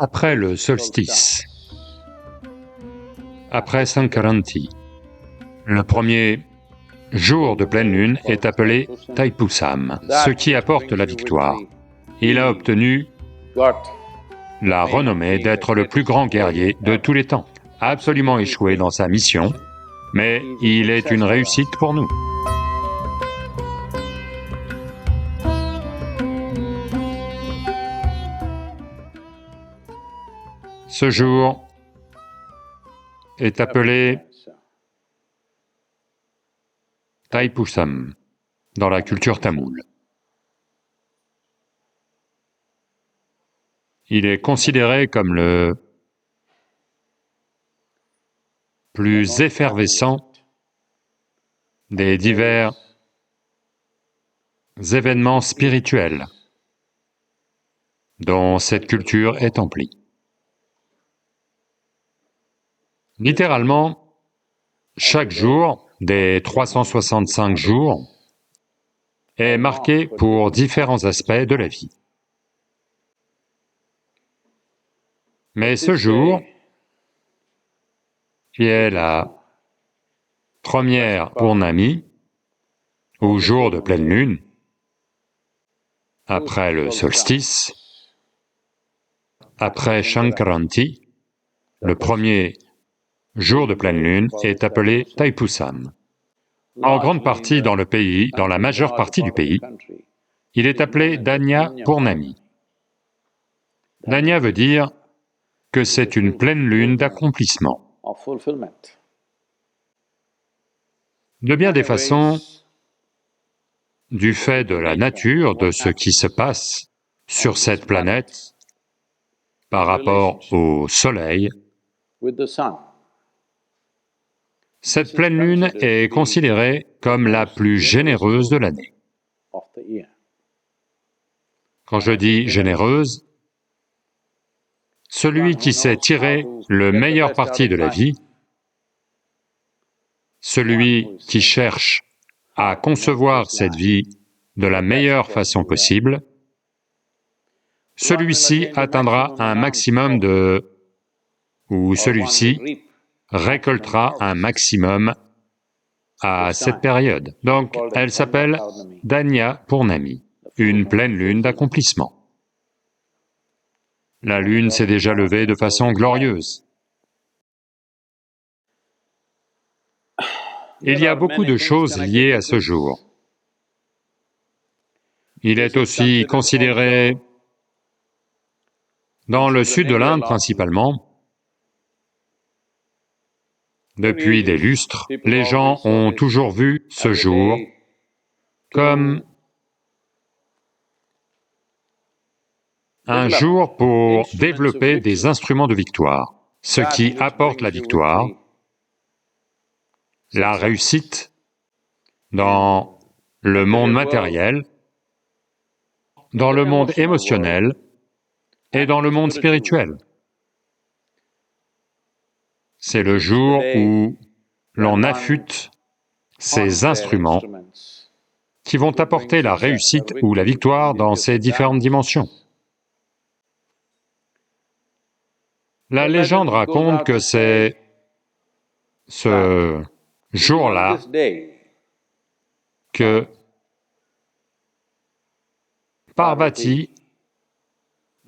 Après le solstice, après Sankaranti, le premier jour de pleine lune est appelé Thaipusam, ce qui apporte la victoire. Il a obtenu la renommée d'être le plus grand guerrier de tous les temps. A absolument échoué dans sa mission, mais il est une réussite pour nous. Ce jour est appelé Thaipusam dans la culture tamoule. Il est considéré comme le plus effervescent des divers événements spirituels dont cette culture est emplie. Littéralement, chaque jour des 365 jours est marqué pour différents aspects de la vie. Mais ce jour, qui est la première Purnami, ou jour de pleine lune, après le solstice, après Shankaranti, le premier jour de pleine lune est appelé Thaipusam. En grande partie dans le pays, dans la majeure partie du pays, il est appelé Danya Purnami. Danya veut dire que c'est une pleine lune d'accomplissement. De bien des façons, du fait de la nature, de ce qui se passe sur cette planète par rapport au Soleil, cette pleine lune est considérée comme la plus généreuse de l'année. Quand je dis généreuse, celui qui sait tirer le meilleur parti de la vie, celui qui cherche à concevoir cette vie de la meilleure façon possible, celui-ci atteindra un maximum ou celui-ci récoltera un maximum à cette période. Donc, elle s'appelle Danya Purnami, une pleine lune d'accomplissement. La lune s'est déjà levée de façon glorieuse. Il y a beaucoup de choses liées à ce jour. Il est aussi considéré, dans le sud de l'Inde principalement, depuis des lustres, les gens ont toujours vu ce jour comme un jour pour développer des instruments de victoire, ce qui apporte la victoire, la réussite dans le monde matériel, dans le monde émotionnel et dans le monde spirituel. C'est le jour où l'on affûte ces instruments qui vont apporter la réussite ou la victoire dans ces différentes dimensions. La légende raconte que c'est ce jour-là que Parvati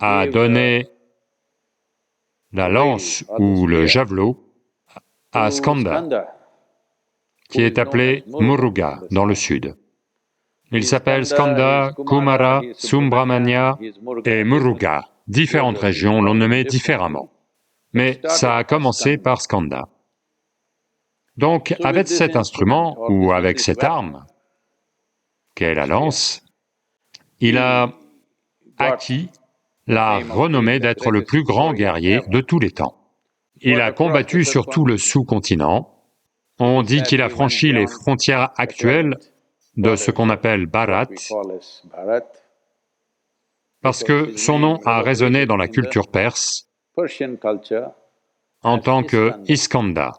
a donné la lance ou le javelot à Skanda, qui est appelé Muruga dans le sud. Il s'appelle Skanda, Kumara, Subramanya et Muruga. Différentes régions l'ont nommé différemment. Mais ça a commencé par Skanda. Donc, avec cet instrument, ou avec cette arme, qu'est la lance, il a acquis la renommée d'être le plus grand guerrier de tous les temps. Il a combattu sur tout le sous-continent. On dit qu'il a franchi les frontières actuelles de ce qu'on appelle Bharat, parce que son nom a résonné dans la culture perse en tant que Iskanda.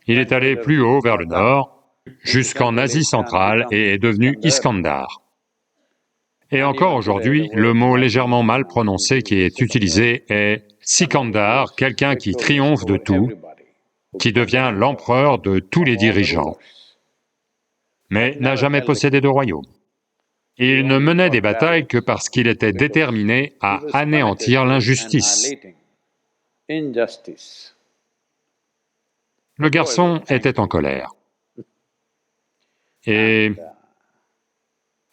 Il est allé plus haut vers le nord, jusqu'en Asie centrale et est devenu Iskandar. Et encore aujourd'hui, le mot légèrement mal prononcé qui est utilisé est Sikandar, quelqu'un qui triomphe de tout, qui devient l'empereur de tous les dirigeants, mais n'a jamais possédé de royaume. Il ne menait des batailles que parce qu'il était déterminé à anéantir l'injustice. Le garçon était en colère. Et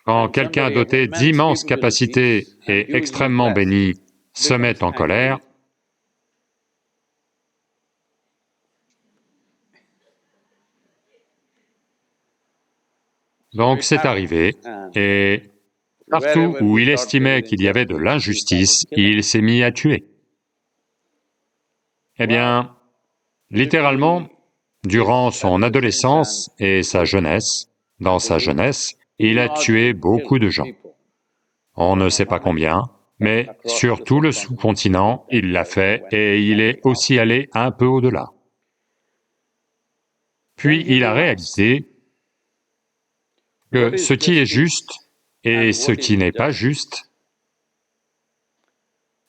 quand quelqu'un doté d'immenses capacités et extrêmement béni se met en colère, donc c'est arrivé, et partout où il estimait qu'il y avait de l'injustice, il s'est mis à tuer. Eh bien, littéralement, durant son adolescence et sa jeunesse, dans sa jeunesse, il a tué beaucoup de gens. On ne sait pas combien, mais sur tout le sous-continent, il l'a fait et il est aussi allé un peu au-delà. Puis il a réalisé que ce qui est juste et ce qui n'est pas juste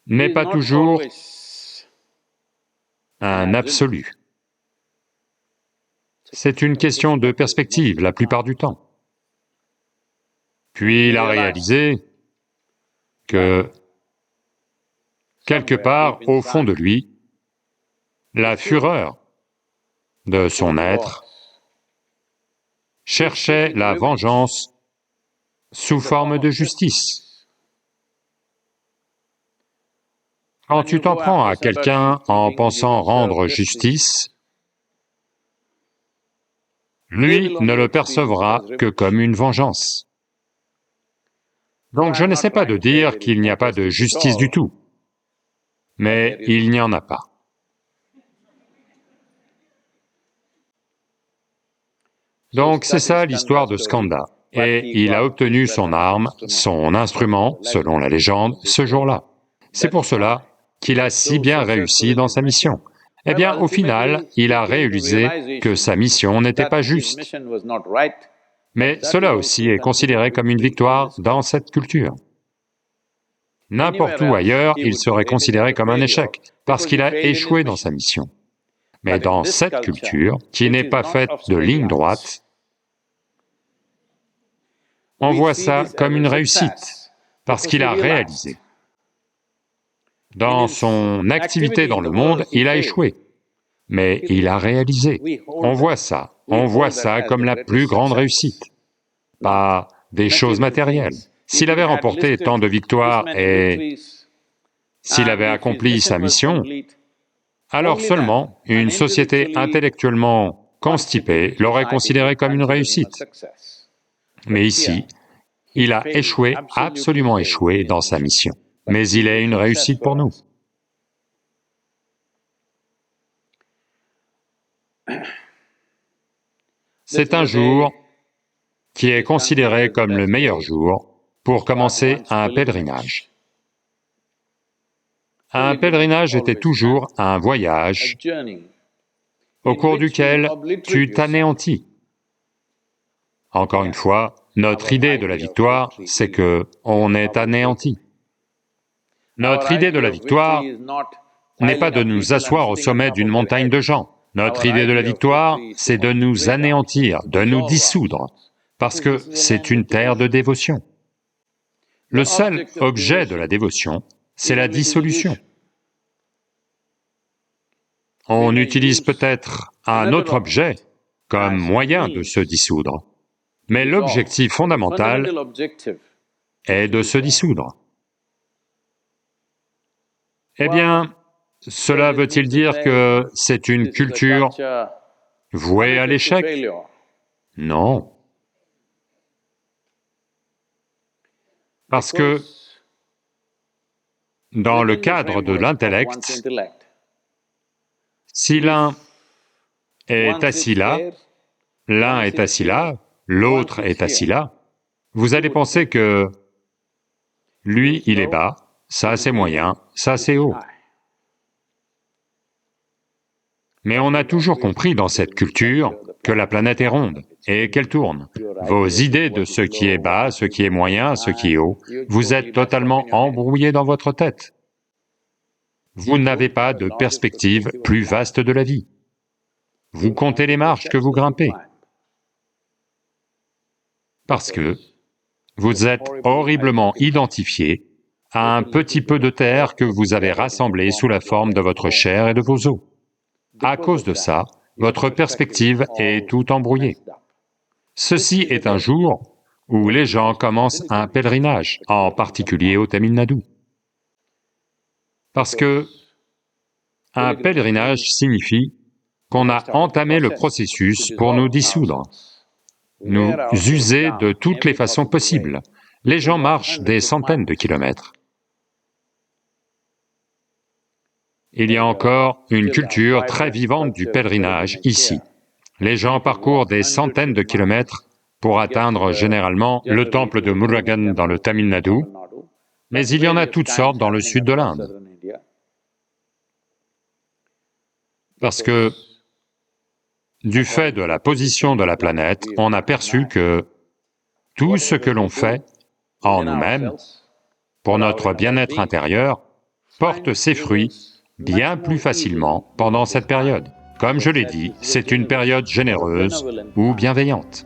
n'est pas toujours un absolu. C'est une question de perspective la plupart du temps. Puis il a réalisé que, quelque part au fond de lui, la fureur de son être cherchait la vengeance sous forme de justice. Quand tu t'en prends à quelqu'un en pensant rendre justice, lui ne le percevra que comme une vengeance. Donc je n'essaie pas de dire qu'il n'y a pas de justice du tout, mais il n'y en a pas. Donc c'est ça l'histoire de Skanda, et il a obtenu son arme, son instrument, selon la légende, ce jour-là. C'est pour cela qu'il a si bien réussi dans sa mission. Eh bien, au final, il a réalisé que sa mission n'était pas juste. Mais cela aussi est considéré comme une victoire dans cette culture. N'importe où ailleurs, il serait considéré comme un échec, parce qu'il a échoué dans sa mission. Mais dans cette culture, qui n'est pas faite de lignes droites, on voit ça comme une réussite, parce qu'il a réalisé. Dans son activité dans le monde, il a échoué, mais il a réalisé. On voit ça comme la plus grande réussite, pas des choses matérielles. S'il avait remporté tant de victoires et s'il avait accompli sa mission, alors seulement une société intellectuellement constipée l'aurait considéré comme une réussite. Mais ici, il a échoué, absolument échoué dans sa mission. Mais il est une réussite pour nous. C'est un jour qui est considéré comme le meilleur jour pour commencer un pèlerinage. Un pèlerinage était toujours un voyage au cours duquel tu t'anéantis. Encore une fois, notre idée de la victoire, c'est que on est anéanti. Notre idée de la victoire n'est pas de nous asseoir au sommet d'une montagne de gens. Notre idée de la victoire, c'est de nous anéantir, de nous dissoudre, parce que c'est une terre de dévotion. Le seul objet de la dévotion, c'est la dissolution. On utilise peut-être un autre objet comme moyen de se dissoudre, mais l'objectif fondamental est de se dissoudre. Eh bien, cela veut-il dire que c'est une culture vouée à l'échec? Non. Parce que dans le cadre de l'intellect, si l'un est assis là, l'un est assis là, l'autre est assis là, vous allez penser que lui, il est bas, ça c'est moyen, ça c'est haut. Mais on a toujours compris dans cette culture que la planète est ronde et qu'elle tourne. Vos idées de ce qui est bas, ce qui est moyen, ce qui est haut, vous êtes totalement embrouillés dans votre tête. Vous n'avez pas de perspective plus vaste de la vie. Vous comptez les marches que vous grimpez. Parce que vous êtes horriblement identifié à un petit peu de terre que vous avez rassemblé sous la forme de votre chair et de vos os. À cause de ça, votre perspective est tout embrouillée. Ceci est un jour où les gens commencent un pèlerinage, en particulier au Tamil Nadu. Parce que un pèlerinage signifie qu'on a entamé le processus pour nous dissoudre, nous user de toutes les façons possibles. Les gens marchent des centaines de kilomètres. Il y a encore une culture très vivante du pèlerinage ici. Les gens parcourent des centaines de kilomètres pour atteindre généralement le temple de Murugan dans le Tamil Nadu, mais il y en a toutes sortes dans le sud de l'Inde. Parce que, du fait de la position de la planète, on a perçu que tout ce que l'on fait en nous-mêmes, pour notre bien-être intérieur, porte ses fruits bien plus facilement pendant cette période. Comme je l'ai dit, c'est une période généreuse ou bienveillante.